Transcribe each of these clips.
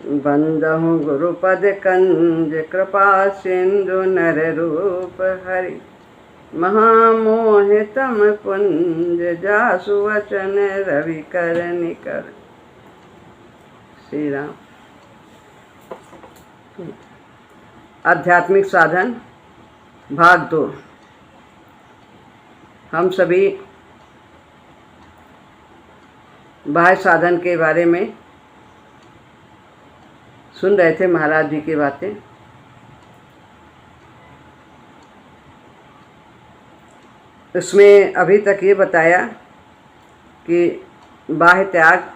बंदहु गुरुपद कंज कृपा सिंधु नर रूप हरि महामोहितम कुंज जासु वचन रवि कर निकर। श्री राम। आध्यात्मिक साधन भाग 2। हम सभी बाह्य साधन के बारे में सुन रहे थे, महाराज जी की बातें। इसमें अभी तक ये बताया कि बाह्य त्याग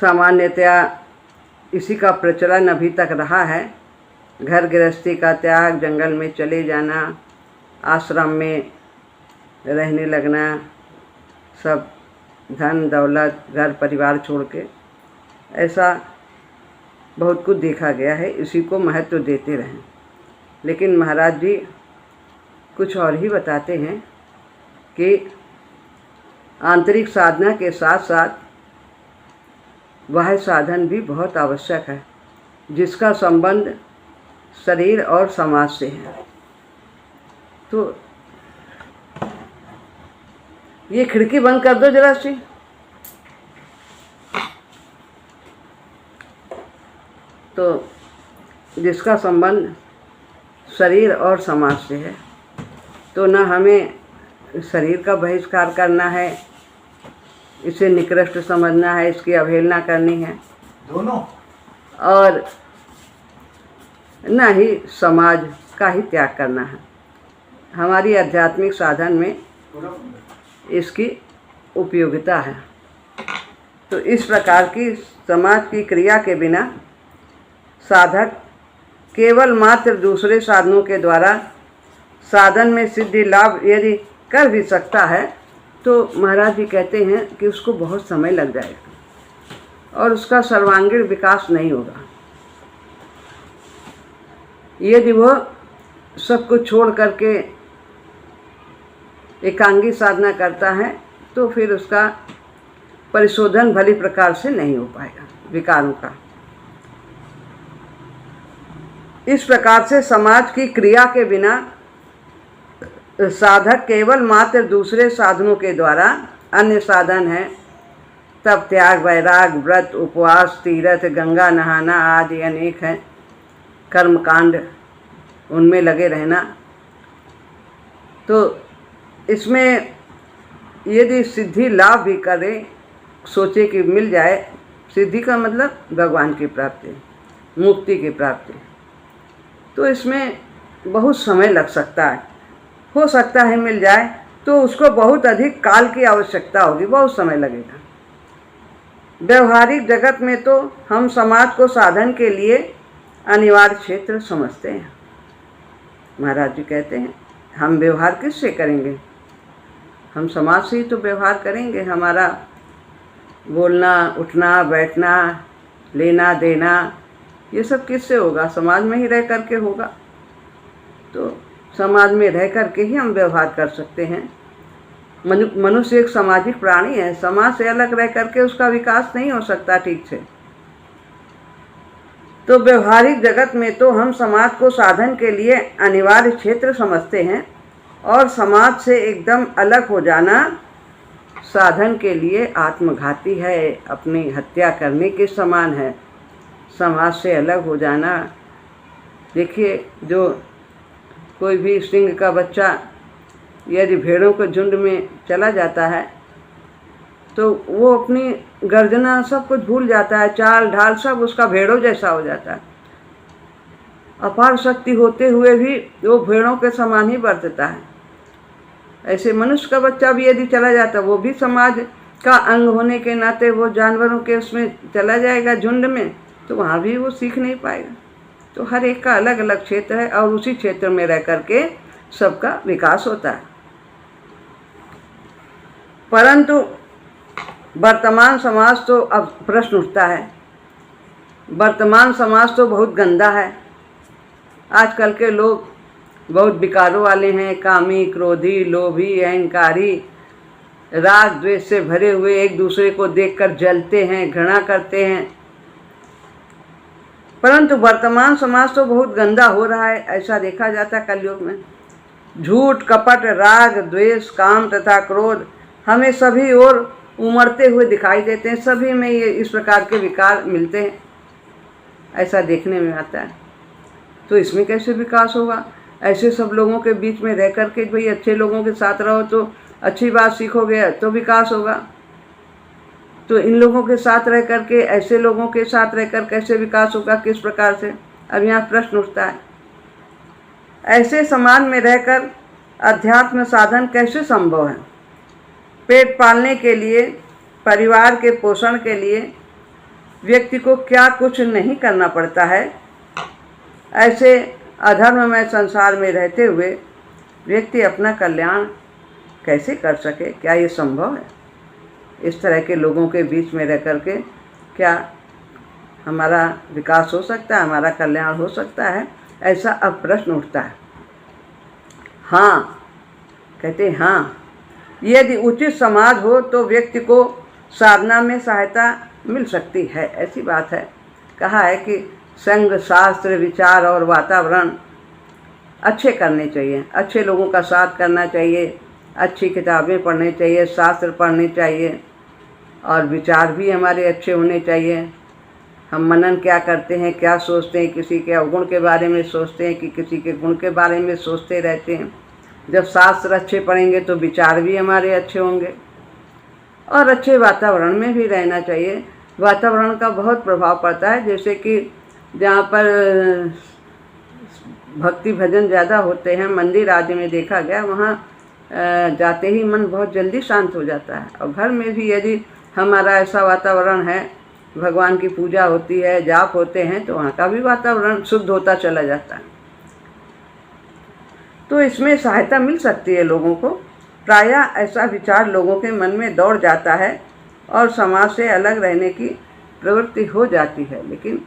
सामान्यतया इसी का प्रचलन अभी तक रहा है। घर गृहस्थी का त्याग, जंगल में चले जाना, आश्रम में रहने लगना, सब धन दौलत घर परिवार छोड़ के, ऐसा बहुत कुछ देखा गया है। इसी को महत्व देते रहें। लेकिन महाराज जी कुछ और ही बताते हैं कि आंतरिक साधना के साथ साथ बाह्य साधन भी बहुत आवश्यक है, जिसका संबंध शरीर और समाज से है। तो ये खिड़की बंद कर दो जरा सी। तो जिसका संबंध शरीर और समाज से है, तो न हमें शरीर का बहिष्कार करना है, इसे निकृष्ट समझना है, इसकी अवहेलना करनी है दोनों, और न ही समाज का ही त्याग करना है। हमारी आध्यात्मिक साधन में इसकी उपयोगिता है। तो इस प्रकार की समाज की क्रिया के बिना साधक केवल मात्र दूसरे साधनों के द्वारा साधन में सिद्धि लाभ यदि कर भी सकता है, तो महाराज जी कहते हैं कि उसको बहुत समय लग जाएगा और उसका सर्वांगीण विकास नहीं होगा। यदि वो सब कुछ छोड़ करके एकांगी साधना करता है, तो फिर उसका परिशोधन भली प्रकार से नहीं हो पाएगा विकारों का। इस प्रकार से समाज की क्रिया के बिना साधक केवल मात्र दूसरे साधनों के द्वारा, अन्य साधन हैं तब त्याग, वैराग, व्रत, उपवास, तीर्थ, गंगा नहाना आदि अनेक हैं, कर्मकांड, उनमें लगे रहना। तो इसमें यदि सिद्धि लाभ भी करे, सोचे कि मिल जाए, सिद्धि का मतलब भगवान की प्राप्ति, मुक्ति की प्राप्ति, तो इसमें बहुत समय लग सकता है। हो सकता है मिल जाए, तो उसको बहुत अधिक काल की आवश्यकता होगी, बहुत समय लगेगा। व्यवहारिक जगत में तो हम समाज को साधन के लिए अनिवार्य क्षेत्र समझते हैं। महाराज जी कहते हैं हम व्यवहार किससे करेंगे? हम समाज से ही तो व्यवहार करेंगे। हमारा बोलना, उठना, बैठना, लेना देना, ये सब किससे होगा? समाज में ही रह करके होगा। तो समाज में रह करके ही हम व्यवहार कर सकते हैं। मनुष्य एक सामाजिक प्राणी है। समाज से अलग रह करके उसका विकास नहीं हो सकता ठीक से। तो व्यवहारिक जगत में तो हम समाज को साधन के लिए अनिवार्य क्षेत्र समझते हैं, और समाज से एकदम अलग हो जाना साधन के लिए आत्मघाती है, अपनी हत्या करने के समान है। समाज से अलग हो जाना, देखिए, जो कोई भी सिंह का बच्चा यदि भेड़ों के झुंड में चला जाता है, तो वो अपनी गर्जना सब कुछ भूल जाता है, चाल ढाल सब उसका भेड़ों जैसा हो जाता है। अपार शक्ति होते हुए भी वो भेड़ों के समान ही बरतता है। ऐसे मनुष्य का बच्चा भी यदि चला जाता, वो भी समाज का अंग होने के नाते वो जानवरों के उसमें चला जाएगा झुंड में, तो वहाँ भी वो सीख नहीं पाएगा। तो हर एक का अलग अलग क्षेत्र है, और उसी क्षेत्र में रह करके सबका विकास होता है। परंतु वर्तमान समाज तो, अब प्रश्न उठता है, वर्तमान समाज तो बहुत गंदा है। आजकल के लोग बहुत विकारों वाले हैं, कामी, क्रोधी, लोभी, अहंकारी, राग द्वेष से भरे हुए, एक दूसरे को देखकर जलते हैं, घृणा करते हैं। परंतु वर्तमान समाज तो बहुत गंदा हो रहा है, ऐसा देखा जाता है कलयुग में। झूठ, कपट, राग, द्वेष, काम तथा क्रोध हमें सभी ओर उमड़ते हुए दिखाई देते हैं। सभी में ये इस प्रकार के विकार मिलते हैं, ऐसा देखने में आता है। तो इसमें कैसे विकास होगा? ऐसे सब लोगों के बीच में रह कर के भाई अच्छे लोगों के साथ रहो तो अच्छी बात सीखोगे तो विकास होगा। तो इन लोगों के साथ रह कर के, ऐसे लोगों के साथ रहकर कैसे विकास होगा, किस प्रकार से? अब यहाँ प्रश्न उठता है, ऐसे समाज में रहकर अध्यात्म साधन कैसे संभव है? पेट पालने के लिए, परिवार के पोषण के लिए व्यक्ति को क्या कुछ नहीं करना पड़ता है? ऐसे अधर्ममय संसार में रहते हुए व्यक्ति अपना कल्याण कैसे कर सके? क्या ये संभव है? इस तरह के लोगों के बीच में रह कर के क्या हमारा विकास हो सकता है, हमारा कल्याण हो सकता है? ऐसा अब प्रश्न उठता है। हाँ, कहते हैं हाँ, यदि उचित समाज हो तो व्यक्ति को साधना में सहायता मिल सकती है, ऐसी बात है। कहा है कि संग, शास्त्र, विचार और वातावरण अच्छे करने चाहिए, अच्छे लोगों का साथ करना चाहिए, अच्छी किताबें पढ़नी चाहिए, शास्त्र पढ़ने चाहिए और विचार भी हमारे अच्छे होने चाहिए। हम मनन क्या करते हैं, क्या सोचते हैं, किसी के अवगुण के बारे में सोचते हैं कि किसी के गुण के बारे में सोचते रहते हैं। जब शास्त्र अच्छे पढ़ेंगे तो विचार भी हमारे अच्छे होंगे और अच्छे वातावरण में भी रहना चाहिए। वातावरण का बहुत प्रभाव पड़ता है, जैसे कि जहाँ पर भक्ति भजन ज़्यादा होते हैं, मंदिर आदि में देखा गया, वहाँ जाते ही मन बहुत जल्दी शांत हो जाता है। और घर में भी यदि हमारा ऐसा वातावरण है, भगवान की पूजा होती है, जाप होते हैं, तो वहाँ का भी वातावरण शुद्ध होता चला जाता है। तो इसमें सहायता मिल सकती है लोगों को। प्रायः ऐसा विचार लोगों के मन में दौड़ जाता है और समाज से अलग रहने की प्रवृत्ति हो जाती है, लेकिन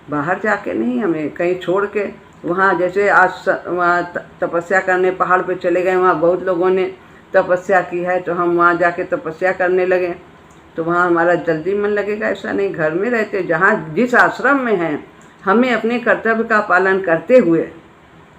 बाहर जाके नहीं, हमें कहीं छोड़ के वहाँ, जैसे आज वहाँ तपस्या करने पहाड़ पे चले गए, वहाँ बहुत लोगों ने तपस्या की है, तो हम वहाँ जाके तपस्या करने लगे तो वहाँ हमारा जल्दी मन लगेगा? ऐसा नहीं। घर में रहते, जहाँ जिस आश्रम में हैं, हमें अपने कर्तव्य का पालन करते हुए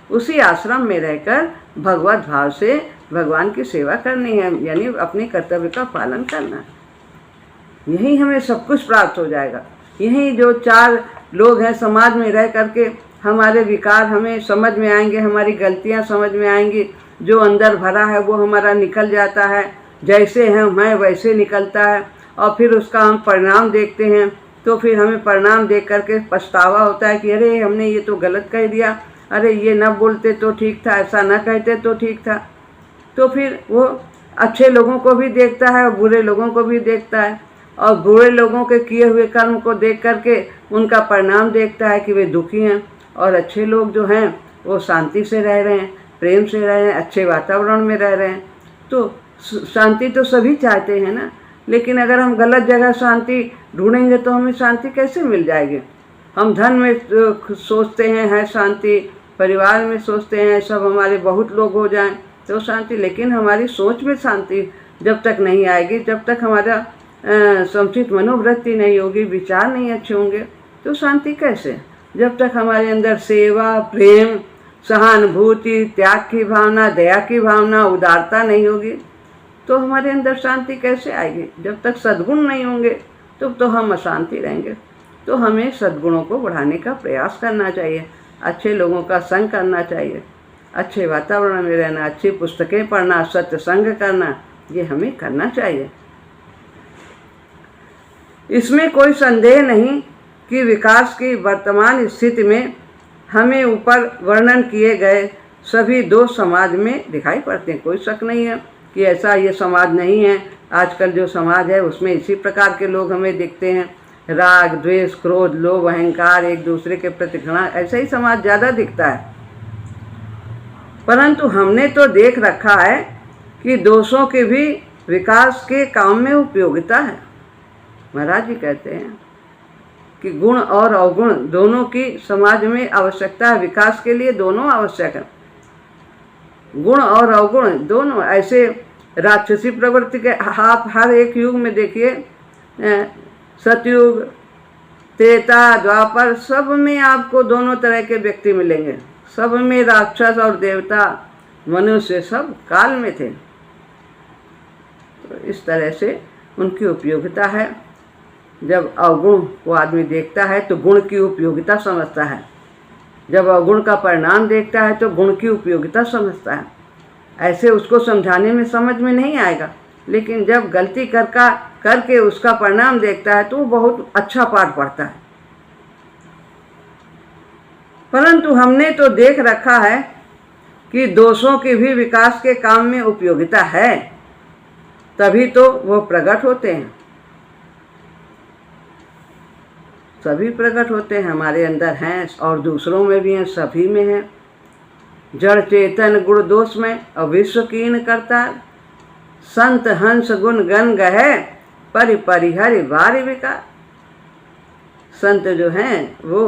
उसी आश्रम में रहकर भगवत भाव से भगवान की सेवा करनी है, यानी अपने कर्तव्य का पालन करना है। यही हमें सब कुछ प्राप्त हो जाएगा। यही जो चार लोग हैं समाज में रह करके हमारे विकार हमें समझ में आएंगे, हमारी गलतियां समझ में आएंगी, जो अंदर भरा है वो हमारा निकल जाता है, जैसे हैं मैं वैसे निकलता है। और फिर उसका हम परिणाम देखते हैं, तो फिर हमें परिणाम देख करके पछतावा होता है कि अरे हमने ये तो गलत कह दिया, अरे ये न बोलते तो ठीक था, ऐसा न कहते तो ठीक था। तो फिर वो अच्छे लोगों को भी देखता है और बुरे लोगों को भी देखता है, और बुरे लोगों के किए हुए कर्म को देख करके उनका परिणाम देखता है कि वे दुखी हैं, और अच्छे लोग जो हैं वो शांति से रह रहे हैं, प्रेम से रह रहे हैं, अच्छे वातावरण में रह रहे हैं। तो शांति तो सभी चाहते हैं ना, लेकिन अगर हम गलत जगह शांति ढूंढेंगे तो हमें शांति कैसे मिल जाएगी? हम धन में सोचते हैं है शांति, परिवार में सोचते हैं सब हमारे बहुत लोग हो जाएं तो शांति, लेकिन हमारी सोच में शांति जब तक नहीं आएगी, जब तक हमारा समुचित मनोवृत्ति नहीं होगी, विचार नहीं अच्छे होंगे, तो शांति कैसे? जब तक हमारे अंदर सेवा, प्रेम, सहानुभूति, त्याग की भावना, दया की भावना, उदारता नहीं होगी, तो हमारे अंदर शांति कैसे आएगी? जब तक सद्गुण नहीं होंगे तो हम अशांति रहेंगे। तो हमें सद्गुणों को बढ़ाने का प्रयास करना चाहिए, अच्छे लोगों का संग करना चाहिए, अच्छे वातावरण में रहना, अच्छी पुस्तकें पढ़ना, सत्संग करना, ये हमें करना चाहिए। इसमें कोई संदेह नहीं कि विकास की वर्तमान स्थिति में हमें ऊपर वर्णन किए गए सभी दोष समाज में दिखाई पड़ते हैं। कोई शक नहीं है कि ऐसा ये समाज नहीं है। आजकल जो समाज है उसमें इसी प्रकार के लोग हमें दिखते हैं, राग, द्वेष, क्रोध, लोभ, अहंकार, एक दूसरे के प्रति घृणा, ऐसा ही समाज ज़्यादा दिखता है। परंतु हमने तो देख रखा है कि दोषों के भी विकास के काम में उपयोगिता है। महाराज जी कहते हैं कि गुण और अवगुण दोनों की समाज में आवश्यकता है, विकास के लिए दोनों आवश्यक है। गुण और अवगुण दोनों, ऐसे राक्षसी प्रवृत्ति के आप हर एक युग में देखिए, सतयुग, त्रेता द्वापर सब में आपको दोनों तरह के व्यक्ति मिलेंगे। सब में राक्षस और देवता मनुष्य सब काल में थे। तो इस तरह से उनकी उपयोगिता है। जब अवगुण को आदमी देखता है तो गुण की उपयोगिता समझता है, जब अवगुण का परिणाम देखता है तो गुण की उपयोगिता समझता है। ऐसे उसको समझाने में समझ में नहीं आएगा, लेकिन जब गलती करके उसका परिणाम देखता है तो वो बहुत अच्छा पाठ पढ़ता है। परंतु हमने तो देख रखा है कि दोषों की भी विकास के काम में उपयोगिता है, तभी तो वो प्रकट होते हैं। सभी प्रकट होते हैं, हमारे अंदर हैं और दूसरों में भी हैं, सभी में हैं। जड़ चेतन गुण दोष में अविश्व कीन करता, संत हंस गुण गण गहे परि परिहरि वारि विकार। संत जो हैं वो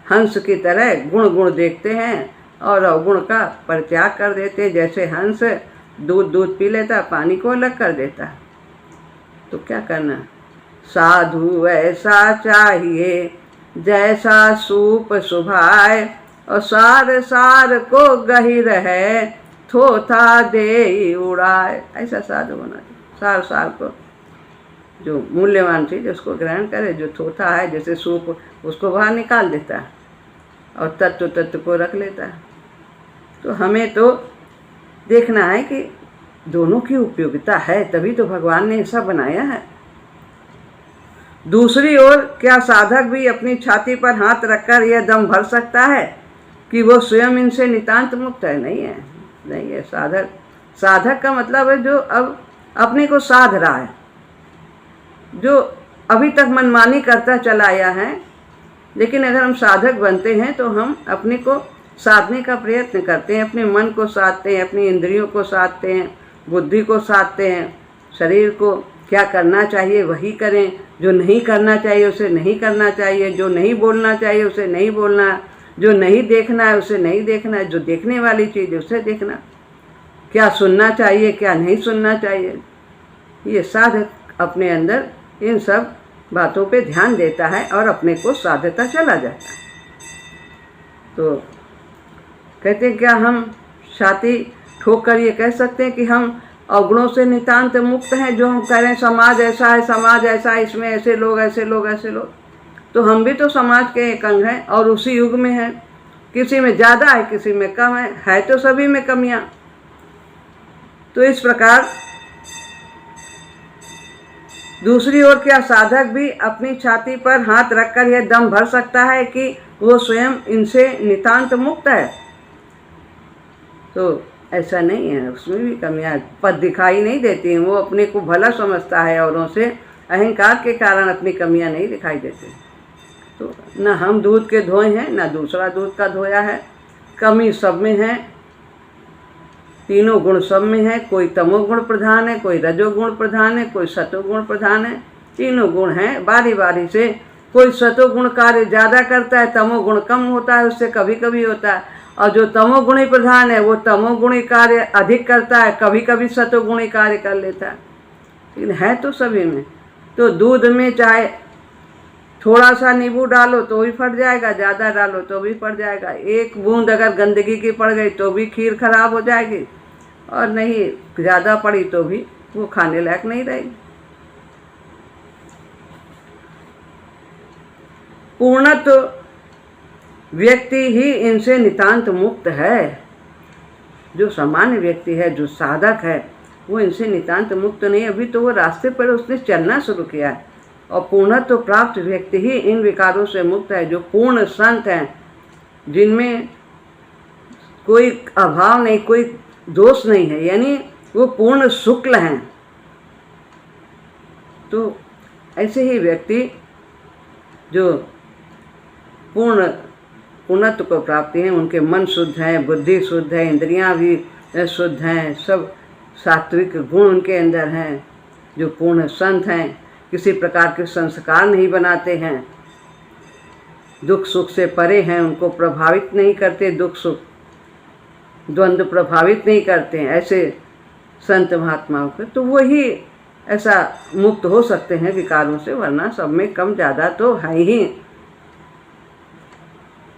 हंस की तरह गुण गुण देखते हैं और अवगुण का परित्याग कर देते हैं। जैसे हंस दूध पी लेता, पानी को अलग कर देता। तो क्या करना, साधु ऐसा चाहिए जैसा सूप सुभाए, और सार सार को गहिर है थोथा दे उड़ाए। ऐसा साधु बना, सार सार को जो मूल्यवान चीज उसको ग्रहण करे, जो थोथा है जैसे सूप उसको बाहर निकाल देता है और तत्व को रख लेता है। तो हमें तो देखना है कि दोनों की उपयोगिता है, तभी तो भगवान ने ऐसा बनाया है। दूसरी ओर क्या साधक भी अपनी छाती पर हाथ रखकर यह दम भर सकता है कि वो स्वयं इनसे नितांत मुक्त है? नहीं है। साधक का मतलब है जो अब अपने को साध रहा है, जो अभी तक मनमानी करता चला आया है। लेकिन अगर हम साधक बनते हैं तो हम अपने को साधने का प्रयत्न करते हैं, अपने मन को साधते हैं, अपनी इंद्रियों को साधते हैं, बुद्धि को साधते हैं, शरीर को क्या करना चाहिए वही करें, जो नहीं करना चाहिए उसे नहीं करना चाहिए, जो नहीं बोलना चाहिए उसे नहीं बोलना, जो नहीं देखना है उसे नहीं देखना है, जो देखने वाली चीज़ है उसे देखना, क्या सुनना चाहिए क्या नहीं सुनना चाहिए। ये साधक अपने अंदर इन सब बातों पे ध्यान देता है और अपने को साधता चला जाता है। तो कहते हैं क्या हम छाती ठोक कर ये कह सकते हैं कि हम अवगुणों से नितांत मुक्त हैं? जो हम कह रहे हैं समाज ऐसा है, समाज ऐसा है, इसमें ऐसे लोग ऐसे लोग ऐसे लोग, तो हम भी तो समाज के एक अंग हैं और उसी युग में हैं। किसी में ज़्यादा है, किसी में कम है तो सभी में कमियां। तो इस प्रकार दूसरी ओर क्या साधक भी अपनी छाती पर हाथ रखकर यह दम भर सकता है कि वो स्वयं इनसे नितांत मुक्त है? तो ऐसा नहीं है, उसमें भी कमियां पर दिखाई नहीं देती हैं। वो अपने को भला समझता है औरों से, अहंकार के कारण अपनी कमियां नहीं दिखाई देती। तो न हम दूध के धोए हैं न दूसरा दूध का धोया है, कमी सब में है, तीनों गुण सब में है। कोई तमोगुण प्रधान है, कोई रजोगुण प्रधान है, कोई सतोगुण प्रधान है। तीनों गुण हैं बारी बारी से। कोई सतोगुण कार्य ज़्यादा करता है, तमोगुण कम होता है, उससे कभी कभी होता है। और जो तमोगुणी प्रधान है वो तमोगुणी कार्य अधिक करता है, कभी कभी सतोगुणी कार्य कर लेता है। लेकिन है तो सभी में। तो दूध में चाहे थोड़ा सा नींबू डालो तो भी फट जाएगा, ज़्यादा डालो तो भी फट जाएगा। एक बूंद अगर गंदगी की पड़ गई तो भी खीर खराब हो जाएगी, और नहीं ज़्यादा पड़ी तो भी वो खाने लायक नहीं रहेगी। पूर्णत्व व्यक्ति ही इनसे नितांत मुक्त है। जो सामान्य व्यक्ति है, जो साधक है, वो इनसे नितांत मुक्त नहीं। अभी तो वो रास्ते पर उसने चलना शुरू किया है। और पूर्णत्व प्राप्त व्यक्ति ही इन विकारों से मुक्त है। जो पूर्ण संत हैं, जिनमें कोई अभाव नहीं, कोई दोष नहीं है, यानी वो पूर्ण शुक्ल हैं। तो ऐसे ही व्यक्ति जो पूर्णत्व को प्राप्ति है, उनके मन शुद्ध है, बुद्धि शुद्ध है, इंद्रियां भी शुद्ध हैं, सब सात्विक गुण उनके अंदर हैं। जो पूर्ण संत हैं, किसी प्रकार के संस्कार नहीं बनाते हैं, दुख सुख से परे हैं, उनको प्रभावित नहीं करते, दुख सुख द्वंद्व प्रभावित नहीं करते हैं ऐसे संत महात्माओं को। तो वही ऐसा मुक्त हो सकते हैं विकारों से, वरना सब में कम ज़्यादा तो है ही।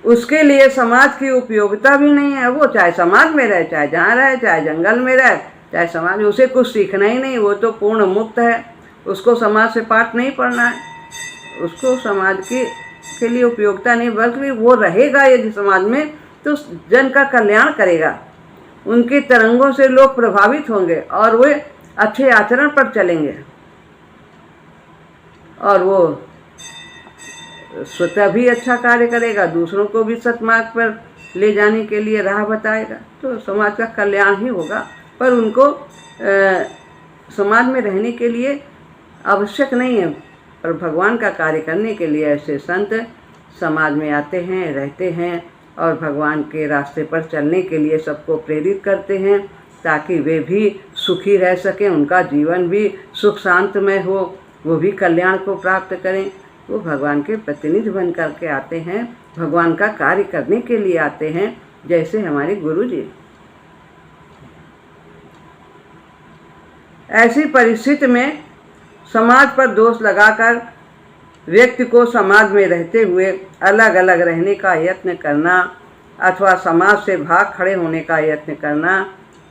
उसके लिए समाज की उपयोगिता भी नहीं है। वो चाहे समाज में रहे, चाहे जहाँ रहे, चाहे जंगल में रहे, चाहे समाज, उसे कुछ सीखना ही नहीं। वो तो पूर्ण मुक्त है, उसको समाज से पाठ नहीं पढ़ना है, उसको समाज के लिए उपयोगिता नहीं, बल्कि वो रहेगा यदि समाज में तो जन का कल्याण करेगा। उनकी तरंगों से लोग प्रभावित होंगे और वे अच्छे आचरण पर चलेंगे और वो स्वतः भी अच्छा कार्य करेगा, दूसरों को भी सतमार्ग पर ले जाने के लिए राह बताएगा, तो समाज का कल्याण ही होगा। पर उनको समाज में रहने के लिए आवश्यक नहीं है, पर भगवान का कार्य करने के लिए ऐसे संत समाज में आते हैं, रहते हैं और भगवान के रास्ते पर चलने के लिए सबको प्रेरित करते हैं, ताकि वे भी सुखी रह सकें, उनका जीवन भी सुख शांतमय हो, वो भी कल्याण को प्राप्त करें। वो भगवान के प्रतिनिधि बन करके आते हैं, भगवान का कार्य करने के लिए आते हैं, जैसे हमारे गुरु जी। ऐसी परिस्थिति में समाज पर दोष लगाकर व्यक्ति को समाज में रहते हुए अलग अलग रहने का यत्न करना अथवा समाज से भाग खड़े होने का यत्न करना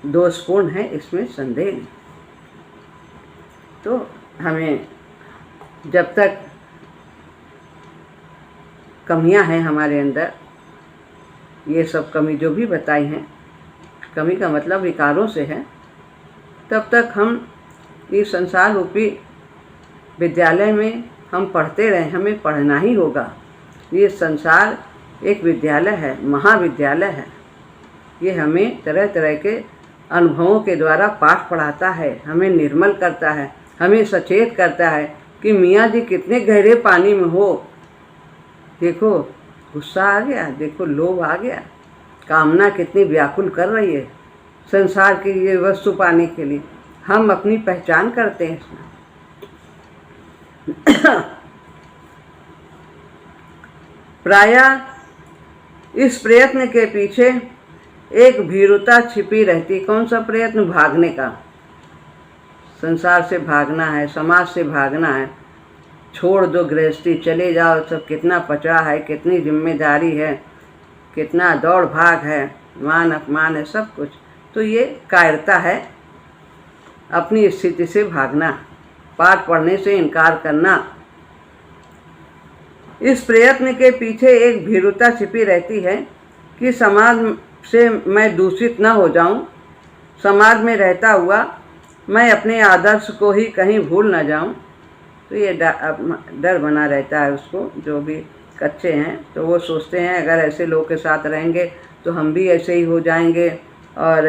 दोषपूर्ण है, इसमें संदेह नहीं। तो हमें जब तक कमियां हैं हमारे अंदर, ये सब कमी जो भी बताई हैं, कमी का मतलब विकारों से है, तब तक हम इस संसार रूपी विद्यालय में हम पढ़ते रहें, हमें पढ़ना ही होगा। ये संसार एक विद्यालय है, महाविद्यालय है। ये हमें तरह तरह के अनुभवों के द्वारा पाठ पढ़ाता है, हमें निर्मल करता है, हमें सचेत करता है कि मियाँ जी कितने गहरे पानी में हो। देखो गुस्सा आ गया, देखो लोभ आ गया, कामना कितनी व्याकुल कर रही है संसार की ये वस्तु पाने के लिए। हम अपनी पहचान करते हैं इसमें। प्रायः इस प्रयत्न के पीछे एक भीरुता छिपी रहती। कौन सा प्रयत्न? भागने का। संसार से भागना है, समाज से भागना है, छोड़ दो गृहस्थी, चले जाओ, सब कितना पचड़ा है, कितनी जिम्मेदारी है, कितना दौड़ भाग है, मान अपमान है, सब कुछ। तो ये कायरता है, अपनी स्थिति से भागना, पाठ पढ़ने से इनकार करना। इस प्रयत्न के पीछे एक भीरुता छिपी रहती है कि समाज से मैं दूषित न हो जाऊं, समाज में रहता हुआ मैं अपने आदर्श को ही कहीं भूल न जाऊं। तो ये डर बना रहता है उसको। जो भी कच्चे हैं तो वो सोचते हैं अगर ऐसे लोग के साथ रहेंगे तो हम भी ऐसे ही हो जाएंगे और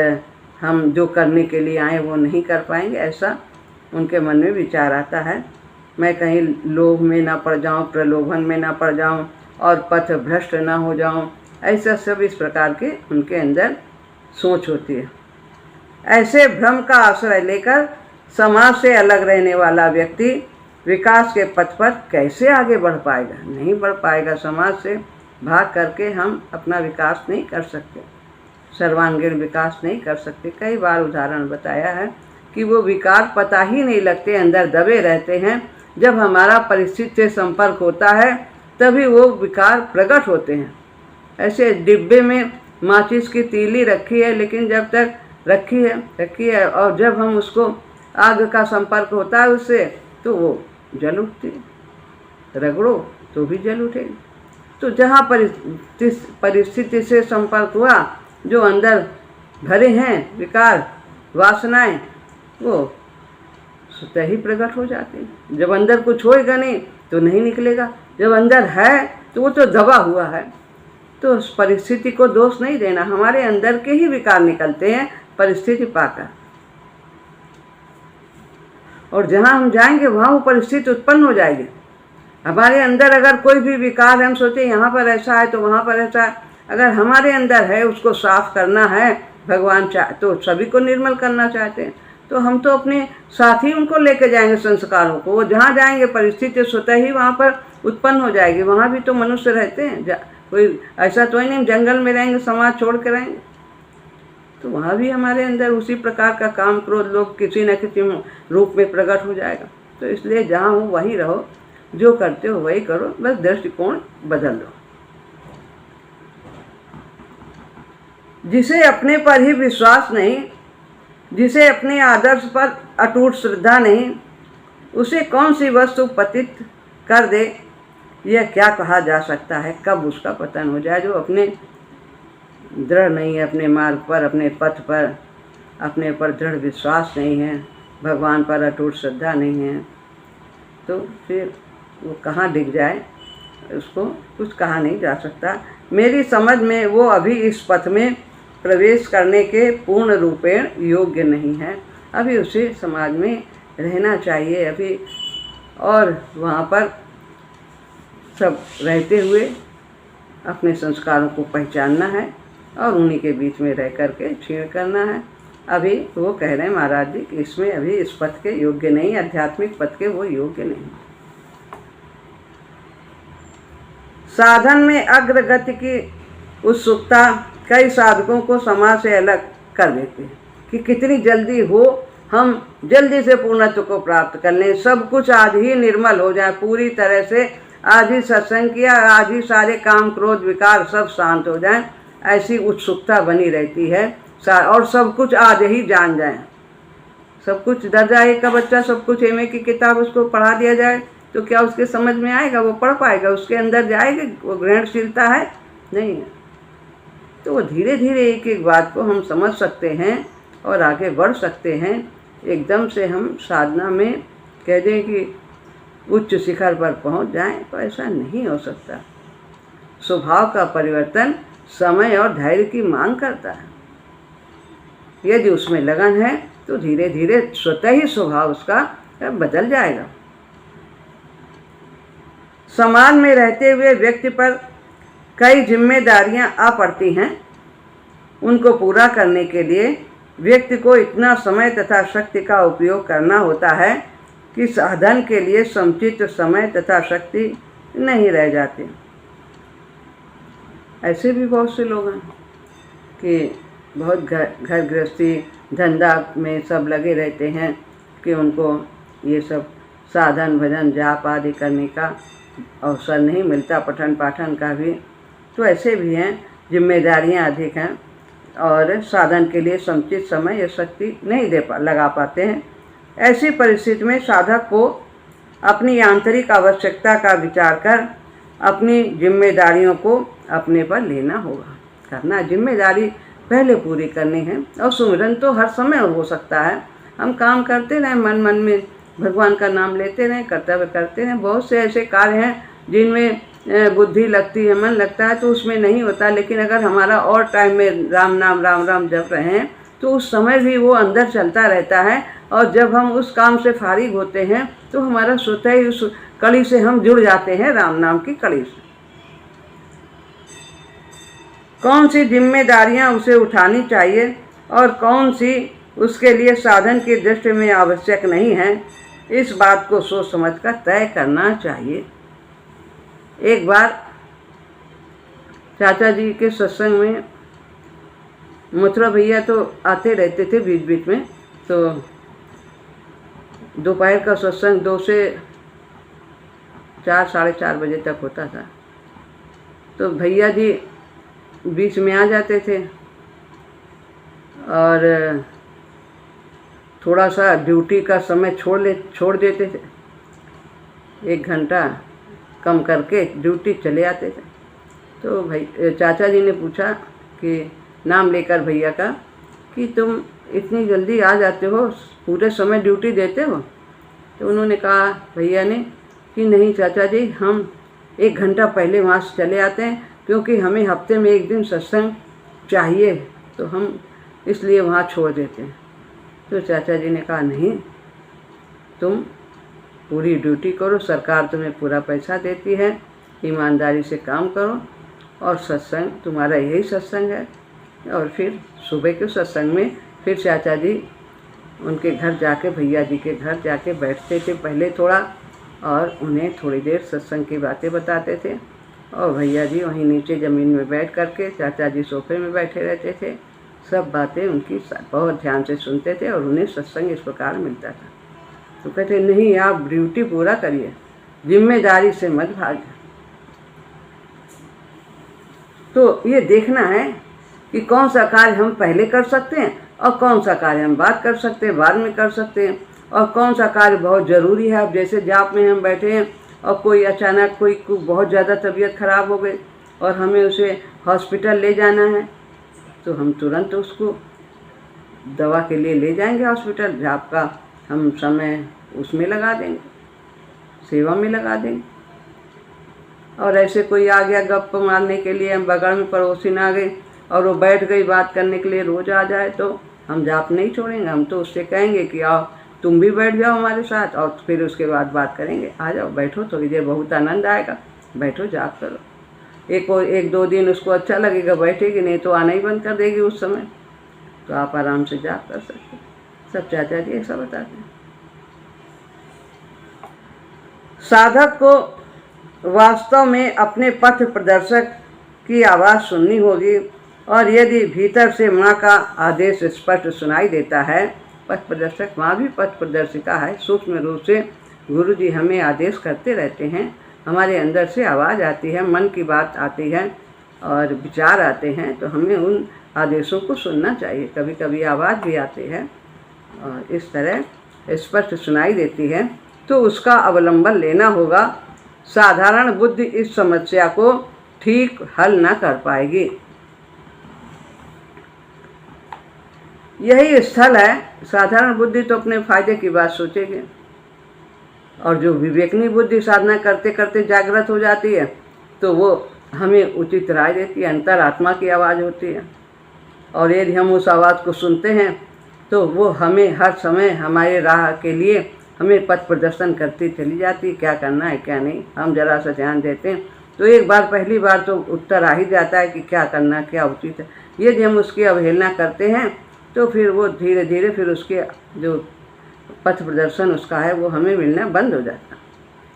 हम जो करने के लिए आए वो नहीं कर पाएंगे। ऐसा उनके मन में विचार आता है। मैं कहीं लोभ में ना पड़ जाऊं, प्रलोभन में ना पड़ जाऊं और पथ भ्रष्ट ना हो जाऊं। ऐसा सब इस प्रकार के उनके अंदर सोच होती है। ऐसे भ्रम का आश्रय लेकर समाज से अलग रहने वाला व्यक्ति विकास के पथ पर कैसे आगे बढ़ पाएगा? नहीं बढ़ पाएगा। समाज से भाग करके हम अपना विकास नहीं कर सकते, सर्वांगीण विकास नहीं कर सकते। कई बार उदाहरण बताया है कि वो विकार पता ही नहीं लगते, अंदर दबे रहते हैं। जब हमारा परिस्थिति से संपर्क होता है तभी वो विकार प्रकट होते हैं। ऐसे डिब्बे में माचिस की तीली रखी है, लेकिन जब तक रखी है और जब हम उसको आग का संपर्क होता है उससे तो वो जल उठती है, रगड़ो तो भी जल उठेगी। तो जहाँ परिस्थिति से संपर्क हुआ, जो अंदर भरे हैं विकार वासनाएं, वो स्वतः ही प्रकट हो जाती है। जब अंदर कुछ होएगा नहीं तो नहीं निकलेगा, जब अंदर है तो वो तो दबा हुआ है। तो उस परिस्थिति को दोष नहीं देना, हमारे अंदर के ही विकार निकलते हैं परिस्थिति पाकर, और जहाँ हम जाएंगे वहाँ वो परिस्थिति उत्पन्न हो जाएगी। हमारे अंदर अगर कोई भी विकार है, हम सोचे यहाँ पर ऐसा है तो वहाँ पर ऐसा है, अगर हमारे अंदर है उसको साफ करना है, भगवान तो सभी को निर्मल करना चाहते हैं, तो हम तो अपने साथ ही उनको लेके जाएंगे संस्कारों को। वो जहाँ जाएंगे परिस्थिति स्वतः ही वहाँ पर उत्पन्न हो जाएगी। वहाँ भी तो मनुष्य रहते हैं, कोई ऐसा तो ही नहीं जंगल में रहेंगे, समाज छोड़ के रहेंगे। तो वहाँ भी हमारे अंदर उसी प्रकार का काम क्रोध लोभ किसी न किसी रूप में प्रकट हो जाएगा। तो इसलिए जहाँ हो वहीं रहो, जो करते हो वही करो, बस दृष्टिकोण बदल लो। जिसे अपने पर ही विश्वास नहीं, जिसे अपने आदर्श पर अटूट श्रद्धा नहीं, उसे कौन सी वस्तु पतित कर दे, यह क्या कहा जा सकता है। कब उसका पतन हो जाए। जो अपने दृढ़ नहीं है, अपने मार्ग पर, अपने पथ पर, अपने पर दृढ़ विश्वास नहीं है, भगवान पर अटूट श्रद्धा नहीं है, तो फिर वो कहाँ डिग जाए, उसको कुछ कहा नहीं जा सकता। मेरी समझ में वो अभी इस पथ में प्रवेश करने के पूर्ण रूपेण योग्य नहीं है। अभी उसे समाज में रहना चाहिए अभी, और वहाँ पर सब रहते हुए अपने संस्कारों को पहचानना है और उन्हीं के बीच में रह कर के क्षीण करना है। अभी वो कह रहे हैं महाराज जी कि इसमें अभी इस पथ के योग्य नहीं, आध्यात्मिक पथ के वो योग्य नहीं। साधन में अग्रगति की उत्सुकता कई साधकों को समाज से अलग कर देती है कि कितनी जल्दी हो, हम जल्दी से पूर्णत्व को प्राप्त कर लें, सब कुछ आज ही निर्मल हो जाए पूरी तरह से, आज ही सत्संग किया, आज ही सारे काम क्रोध विकार सब शांत हो जाएं, ऐसी उत्सुकता बनी रहती है। और सब कुछ आज ही जान जाएं, सब कुछ दर्जा एक का बच्चा सब कुछ एमए की किताब उसको पढ़ा दिया जाए तो क्या उसके समझ में आएगा, वो पढ़ पाएगा, उसके अंदर जाएगी वो ग्रहणशीलता है, नहीं है। तो वो धीरे धीरे एक एक बात को हम समझ सकते हैं और आगे बढ़ सकते हैं। एकदम से हम साधना में कह दें कि उच्च शिखर पर पहुंच जाएं, तो ऐसा नहीं हो सकता। स्वभाव का परिवर्तन समय और धैर्य की मांग करता है। यदि उसमें लगन है तो धीरे धीरे स्वतः ही स्वभाव उसका बदल जाएगा। समाज में रहते हुए व्यक्ति पर कई जिम्मेदारियां आ पड़ती हैं। उनको पूरा करने के लिए व्यक्ति को इतना समय तथा शक्ति का उपयोग करना होता है कि साधन के लिए समुचित समय तथा शक्ति नहीं रह जाती। ऐसे भी बहुत से लोग हैं कि बहुत घर गृहस्थी धंधा में सब लगे रहते हैं कि उनको ये सब साधन भजन जाप आदि करने का अवसर नहीं मिलता, पठन पाठन का भी। तो ऐसे भी हैं, जिम्मेदारियां अधिक हैं और साधन के लिए समुचित समय या शक्ति नहीं लगा पाते हैं। ऐसी परिस्थिति में साधक को अपनी आंतरिक आवश्यकता का विचार कर अपनी जिम्मेदारियों को अपने पर लेना होगा। करना जिम्मेदारी पहले पूरी करनी है, और सुमिरन तो हर समय हो सकता है। हम काम करते रहें, मन मन में भगवान का नाम लेते रहें, कर्तव्य करते रहें। बहुत से ऐसे कार्य हैं जिनमें बुद्धि लगती है, मन लगता है तो उसमें नहीं होता, लेकिन अगर हमारा और टाइम में राम नाम जप रहे हैं तो उस समय भी वो अंदर चलता रहता है। और जब हम उस काम से फारिग होते हैं तो हमारा स्वतः ही उस कड़ी से हम जुड़ जाते हैं, राम नाम की कड़ी से। कौन सी जिम्मेदारियां उसे उठानी चाहिए और कौन सी उसके लिए साधन की दृष्टि में आवश्यक नहीं है, इस बात को सोच समझकर तय करना चाहिए। एक बार चाचा जी के सत्संग में मथुरा भैया तो आते रहते थे बीच बीच में, तो दोपहर का सत्संग 2 से 4 साढ़े 4 बजे तक होता था। तो भैया जी बीच में आ जाते थे और थोड़ा सा ड्यूटी का समय छोड़ देते थे, 1 घंटा कम करके ड्यूटी चले आते थे। तो चाचा जी ने पूछा कि नाम लेकर भैया का कि तुम इतनी जल्दी आ जाते हो, पूरे समय ड्यूटी देते हो? तो उन्होंने कहा भैया ने कि नहीं चाचा जी, हम 1 घंटा पहले वहाँ से चले आते हैं, क्योंकि हमें हफ्ते में 1 दिन सत्संग चाहिए, तो हम इसलिए वहाँ छोड़ देते हैं। तो चाचा जी ने कहा नहीं, तुम पूरी ड्यूटी करो, सरकार तुम्हें पूरा पैसा देती है, ईमानदारी से काम करो, और सत्संग तुम्हारा यही सत्संग है। और फिर सुबह के सत्संग में फिर चाचा जी उनके घर जाके, भैया जी के घर जाके बैठते थे पहले थोड़ा, और उन्हें थोड़ी देर सत्संग की बातें बताते थे। और भैया जी वहीं नीचे ज़मीन में बैठ करके, चाचा जी सोफे में बैठे रहते थे, सब बातें उनकी बहुत ध्यान से सुनते थे और उन्हें सत्संग इस प्रकार मिलता था। तो कहते नहीं, आप ड्यूटी पूरा करिए, जिम्मेदारी से मत भागिए। तो ये देखना है कि कौन सा कार्य हम पहले कर सकते हैं और कौन सा कार्य हम बाद कर सकते हैं, बाद में कर सकते हैं, और कौन सा कार्य बहुत ज़रूरी है। अब जैसे जाप में हम बैठे हैं और कोई अचानक कोई को बहुत ज़्यादा तबीयत खराब हो गई और हमें उसे हॉस्पिटल ले जाना है, तो हम तुरंत उसको दवा के लिए ले जाएंगे हॉस्पिटल। जाप का हम समय उसमें लगा देंगे, सेवा में लगा देंगे। और ऐसे कोई आ गया गप मारने के लिए, हम बगल में पड़ोसी आ गई और वो बैठ गई बात करने के लिए, रोज़ आ जाए, तो हम जाप नहीं छोड़ेंगे। हम तो उससे कहेंगे कि आओ तुम भी बैठ जाओ हमारे साथ और फिर उसके बाद बात करेंगे। आ जाओ, बैठो, थोड़ी देर बहुत आनंद आएगा, बैठो जाप करो। एक दो दिन उसको अच्छा लगेगा, बैठेगी, नहीं तो आना ही बंद कर देगी उस समय। तो आप आराम से जाप कर सकते हैं। सब चाचा जी ऐसा बताते हैं। साधक को वास्तव में अपने पथ प्रदर्शक की आवाज़ सुननी होगी, और यदि भीतर से माँ का आदेश स्पष्ट सुनाई देता है, पथ प्रदर्शक माँ भी पथ प्रदर्शिका है, सूक्ष्म रूप से गुरु जी हमें आदेश करते रहते हैं, हमारे अंदर से आवाज़ आती है, मन की बात आती है और विचार आते हैं, तो हमें उन आदेशों को सुनना चाहिए। कभी कभी आवाज़ भी आती है और इस तरह स्पष्ट सुनाई देती है, तो उसका अवलंबन लेना होगा। साधारण बुद्धि इस समस्या को ठीक हल न कर पाएगी। यही स्थल है। साधारण बुद्धि तो अपने फायदे की बात सोचेगी, और जो विवेकनी बुद्धि साधना करते करते जागृत हो जाती है, तो वो हमें उचित राय देती है, अंतरात्मा की आवाज़ होती है। और यदि हम उस आवाज़ को सुनते हैं तो वो हमें हर समय हमारे राह के लिए हमें पथ प्रदर्शन करती चली जाती, क्या करना है क्या नहीं। हम जरा सा ध्यान देते हैं तो एक बार पहली बार तो उत्तर आ ही जाता है कि क्या करना क्या उचित है। यदि हम उसकी अवहेलना करते हैं तो फिर वो धीरे धीरे फिर उसके जो पथ प्रदर्शन उसका है वो हमें मिलना बंद हो जाता।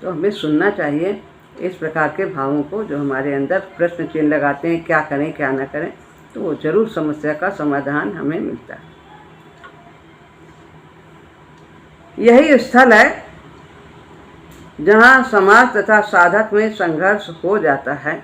तो हमें सुनना चाहिए इस प्रकार के भावों को, जो हमारे अंदर प्रश्न चिन्ह लगाते हैं क्या करें क्या ना करें, तो वो जरूर समस्या का समाधान हमें मिलता है। यही स्थल है जहाँ समाज तथा साधक में संघर्ष हो जाता है।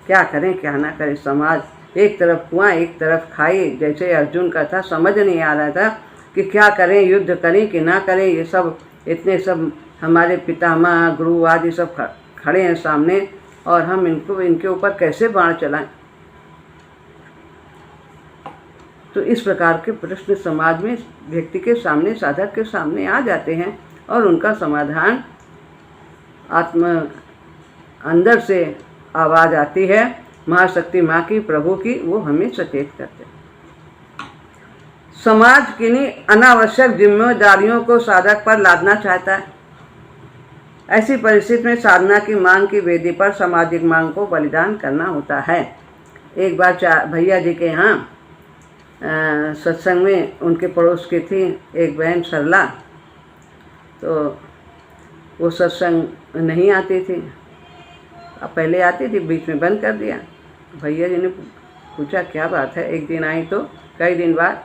क्या करें क्या ना करें। समाज एक तरफ कुआं एक तरफ खाई, जैसे अर्जुन का था, समझ नहीं आ रहा था कि क्या करें, युद्ध करें कि ना करें। ये सब इतने सब हमारे पितामह गुरु आदि सब खड़े हैं सामने, और हम इनके ऊपर कैसे बाण चलाएं। तो इस प्रकार के प्रश्न समाज में व्यक्ति के सामने, साधक के सामने आ जाते हैं, और उनका समाधान आत्मा अंदर से आवाज़ आती है महाशक्ति माँ की, प्रभु की, वो हमें सचेत करते हैं। समाज किन्हीं अनावश्यक जिम्मेदारियों को साधक पर लादना चाहता है। ऐसी परिस्थिति में साधना की मांग की वेदी पर सामाजिक मांग को बलिदान करना होता है। एक बार भैया जी के यहाँ सत्संग में उनके पड़ोस की थी एक बहन सरला, तो वो सत्संग नहीं आती थी। अब पहले आती थी, बीच में बंद कर दिया। भैया जी ने पूछा क्या बात है, एक दिन आई तो कई दिन बाद,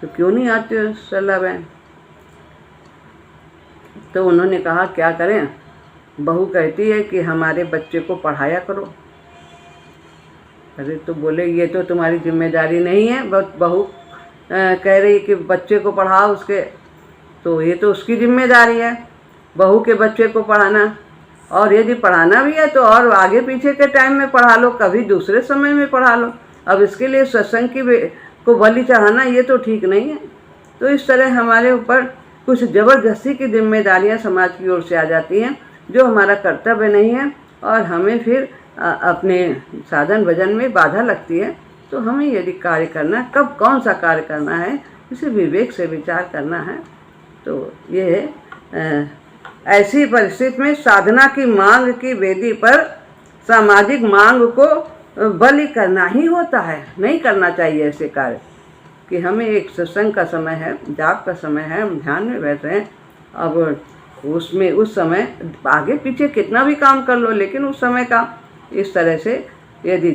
तो क्यों नहीं आती हो सरला बहन। तो उन्होंने कहा क्या करें, बहू कहती है कि हमारे बच्चे को पढ़ाया करो। अरे तो बोले ये तो तुम्हारी जिम्मेदारी नहीं है, बहू कह रही कि बच्चे को पढ़ाओ उसके, तो ये तो उसकी जिम्मेदारी है बहू के बच्चे को पढ़ाना। और यदि पढ़ाना भी है तो और आगे पीछे के टाइम में पढ़ा लो, कभी दूसरे समय में पढ़ा लो। अब इसके लिए सत्संग को बलि चढ़ाना ये तो ठीक नहीं है। तो इस तरह हमारे ऊपर कुछ ज़बरदस्ती की जिम्मेदारियां समाज की ओर से आ जाती हैं, जो हमारा कर्तव्य नहीं है, और हमें फिर अपने साधन भजन में बाधा लगती है। तो हमें यदि कार्य करना, कब कौन सा कार्य करना है, इसे विवेक से विचार करना है। तो ये ऐसी परिस्थिति में साधना की मांग की वेदी पर सामाजिक मांग को बलि करना ही होता है। नहीं करना चाहिए ऐसे कार्य कि हमें एक सत्संग का समय है, जाप का समय है, हम ध्यान में बैठ रहे हैं। अब उसमें उस समय आगे पीछे कितना भी काम कर लो, लेकिन उस समय का इस तरह से यदि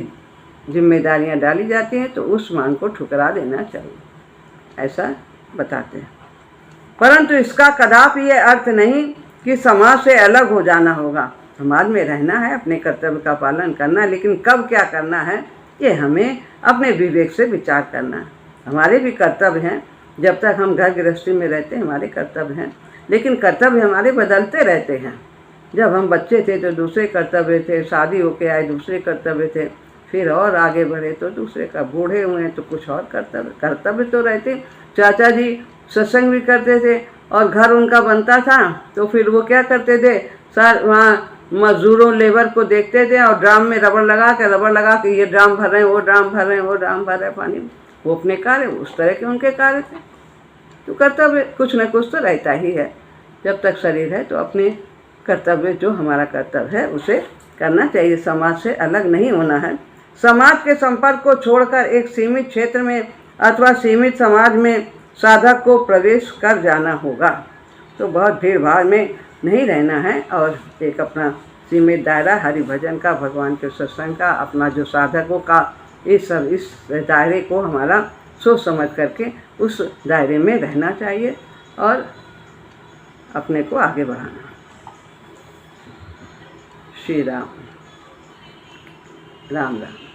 जिम्मेदारियां डाली जाती हैं तो उस मांग को ठुकरा देना चाहिए, ऐसा बताते हैं। परंतु इसका कदापि ये अर्थ नहीं कि समाज से अलग हो जाना होगा। समाज में रहना है, अपने कर्तव्य का पालन करना है, लेकिन कब क्या करना है ये हमें अपने विवेक से विचार करना है। हमारे भी कर्तव्य हैं, जब तक हम घर गृहस्थी में रहते हैं हमारे कर्तव्य हैं, लेकिन कर्तव्य हमारे बदलते रहते हैं। जब हम बच्चे थे तो दूसरे कर्तव्य थे, शादी होके आए दूसरे कर्तव्य थे, फिर और आगे बढ़े तो दूसरे का, बूढ़े हुए तो कुछ और कर्तव्य तो रहते। चाचा जी सत्संग भी करते थे और घर उनका बनता था तो फिर वो क्या करते थे, सर वहाँ मजदूरों लेबर को देखते थे और ड्राम में रबड़ लगा के ये ड्राम भर रहे हैं, वो ड्राम भर रहे हैं, वो ड्राम भर रहे हैं पानी में। वो अपने कार्य उस तरह के उनके कार्य थे। तो कर्तव्य कुछ न कुछ तो रहता ही है, जब तक शरीर है तो अपने कर्तव्य, जो हमारा कर्तव्य है उसे करना चाहिए। समाज से अलग नहीं होना है। समाज के संपर्क को छोड़कर एक सीमित क्षेत्र में अथवा सीमित समाज में साधक को प्रवेश कर जाना होगा। तो बहुत भीड़ भाड़ में नहीं रहना है और एक अपना सीमित दायरा हरि भजन का, भगवान के सत्संग का, अपना जो साधकों का, इस दायरे को हमारा सोच समझ करके उस दायरे में रहना चाहिए और अपने को आगे बढ़ाना। श्री राम राम राम।